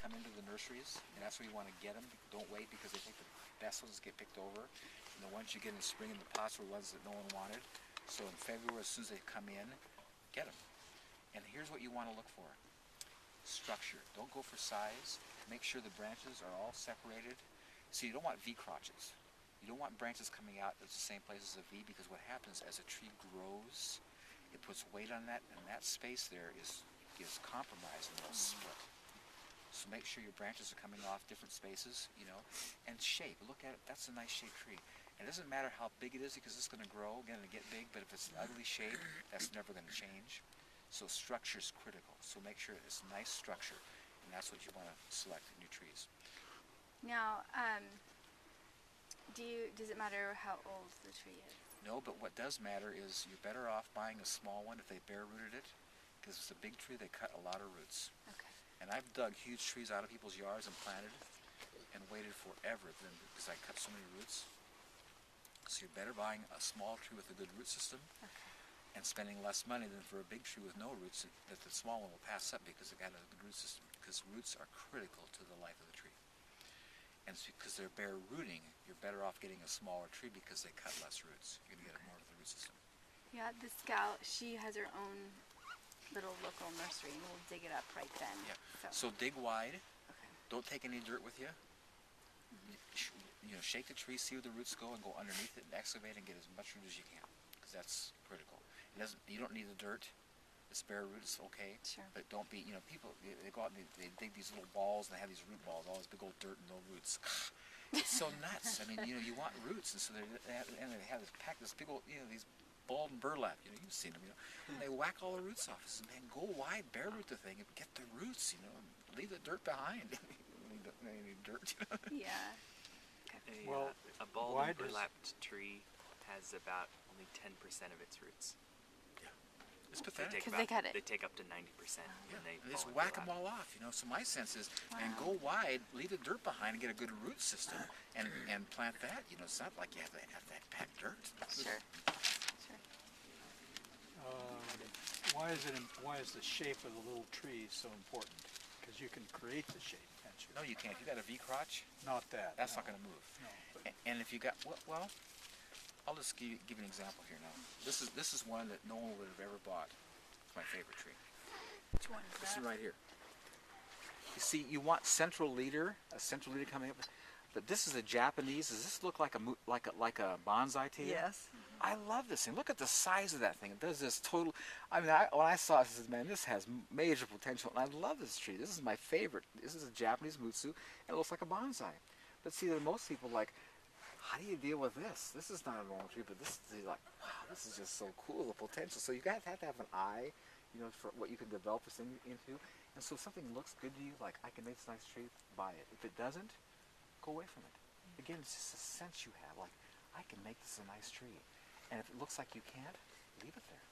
come into the nurseries, and that's where you want to get them. Don't wait, because they think the best ones get picked over. And the ones you get in the spring and the pots were ones that no one wanted. So in February, as soon as they come in, get them. And here's what you want to look for. Structure. Don't go for size. Make sure the branches are all separated. See, you don't want V crotches. You don't want branches coming out at the same place as a V, because what happens as a tree grows, it puts weight on that, and that space there is compromised and it'll split. So make sure your branches are coming off different spaces, you know, and shape. Look at it. That's a nice shaped tree. And it doesn't matter how big it is, because it's going to grow, going to get big, but if it's an ugly shape, that's never going to change. So structure is critical. So make sure it's nice structure, and that's what you want to select in your trees. Now, does it matter how old the tree is? No, but what does matter is you're better off buying a small one if they bare rooted it, because it's a big tree, they cut a lot of roots. Okay. And I've dug huge trees out of people's yards and planted and waited forever because I cut so many roots. So you're better buying a small tree with a good root system, and spending less money than for a big tree with no roots that the small one will pass up because it got a good root system, because roots are critical to the life of the tree. And it's because they're bare rooting, you're better off getting a smaller tree because they cut less roots. You're going to get more of the root system. Yeah, this gal, she has her own little local nursery, and we'll dig it up right then. Yeah. So dig wide. Okay. Don't take any dirt with you. You know, shake the tree, see where the roots go, and go underneath it and excavate and get as much root as you can, because that's critical. It doesn't. You don't need the dirt. It's bare root. It's okay. Sure. But don't be. You know, people they go out and they dig these little balls, and they have these root balls, all this big old dirt and no roots. It's so nuts. I mean, you know, you want roots, and so they have this pack, this big old, you know, these balled and burlap. You know, you've seen them. You know, and they whack all the roots off. I said, man, go wide, bare root the thing, and get the roots. You know, and leave the dirt behind. Any dirt. You know? Yeah. Well, A bald why and burlapped tree has about only 10% of its roots. Yeah. It's pathetic. Because they cut it. They take up to 90% when they And just fall and whack them burlap. all off, you know. So my sense is, and Wow. go wide, leave the dirt behind, and get a good root system, and plant that. You know, it's not like you have to have that packed dirt. Sure. Sure. why is the shape of the little tree so important? Because you can create the shape, can't you? No, you can't. If you got a V crotch, Not that. that's no. not going to move. No, but And if you got well, I'll just give you an example here now. This is one that no one would have ever bought. It's my favorite tree. Which one is This that? is right here. You see, you want a central leader coming up. But this is a Japanese. Does this look like a bonsai to you? Yes. I love this thing. Look at the size of that thing. It does this total. I mean, when I saw it, I said, man, this has major potential. And I love this tree. This is my favorite. This is a Japanese mutsu. And it looks like a bonsai. But see, there are most people like, how do you deal with this? This is not a normal tree, but this is like, wow, this is just so cool, the potential. So you have to have an eye, you know, for what you can develop this thing into. And so if something looks good to you, like I can make this nice tree, buy it. If it doesn't, go away from it. Again, it's just a sense you have, like, I can make this a nice tree. And if it looks like you can't, leave it there.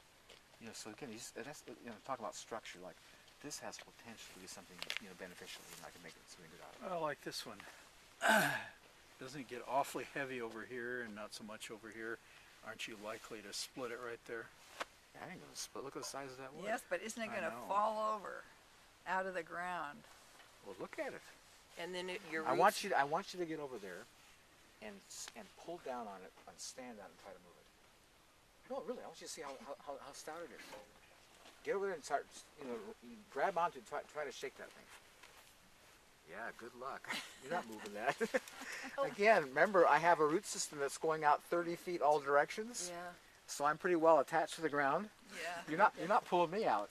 You know, so again, talk about structure, like, this has potential to be something, you know, beneficial, and I can make something good out of it. I like this one. Doesn't it get awfully heavy over here and not so much over here? Aren't you likely to split it right there? Yeah, I ain't gonna split. Look at the size of that wood. Yes, but isn't it I going to know. fall over out of the ground? Well, look at it. And then your I roots... want you to get over there and pull down on it and stand on it and try to move it. No, really, I want you to see how stout it is. Get over there and start, you know, grab onto it, try to shake that thing. Yeah, good luck. You're not moving that. Again, remember, I have a root system that's going out 30 feet all directions. Yeah, So I'm pretty well attached to the ground. yeah. You're not pulling me out.